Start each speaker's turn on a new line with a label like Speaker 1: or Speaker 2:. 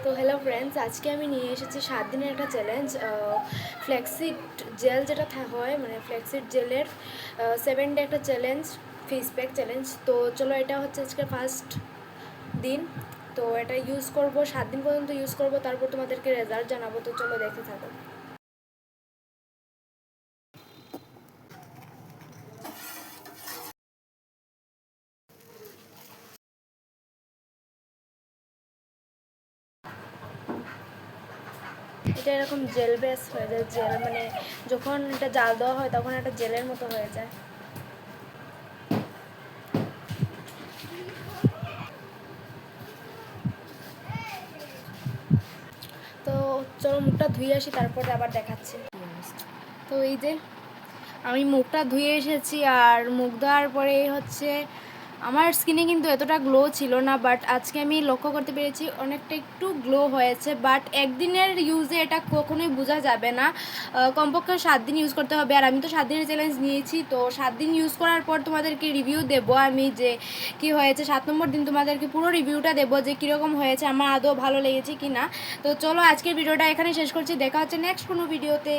Speaker 1: তো hello friends, আজকে আমি নিয়ে এসেছি 7 দিনের একটা চ্যালেঞ্জ। ফ্ল্যাক্সিড জেল যেটা হয়, মানে ফ্ল্যাক্সিড জেলের 7 ডে একটা চ্যালেঞ্জ, ফেস প্যাক চ্যালেঞ্জ। তো চলো, এটা হচ্ছে আজকে ফার্স্ট দিন। তো এটা ইউজ করব, 7 দিন পর্যন্ত ইউজ করব, তারপর তোমাদেরকে রেজাল্ট জানাবো। তো চলো দেখতে থাকো। এটা এরকম জেল বেস হয়ে যায়, জেল মানে যখন এটা জাল দেওয়া হয় তখন একটা জেলের মতো হয়ে যায়। তো চলো মুখটা ধুয়ে আসি, তারপরে আবার দেখাচ্ছি। তো এই যে আমি মুখটা ধুয়ে এসেছি, আর মুখ ধোয়ার পরে হচ্ছে আমার স্কিনে কিন্তু এতটা গ্লো ছিল না, বাট আজকে আমি লক্ষ্য করতে পেরেছি অনেকটা একটু গ্লো হয়েছে। বাট একদিনের ইউজে এটা কখনোই বোঝা যাবে না, কমপক্ষে 7 দিন ইউজ করতে হবে। আর আমি তো 7 দিনের চ্যালেঞ্জ নিয়েছি, তো 7 দিন ইউজ করার পর তোমাদেরকে রিভিউ দেবো আমি যে কি হয়েছে। 7 নম্বর দিন তোমাদেরকে পুরো রিভিউটা দেবো যে কীরকম হয়েছে, আমার আদৌ ভালো লেগেছে কি না। তো চলো আজকের ভিডিওটা এখানে শেষ করছি, দেখা হচ্ছে নেক্সট কোনো ভিডিওতে।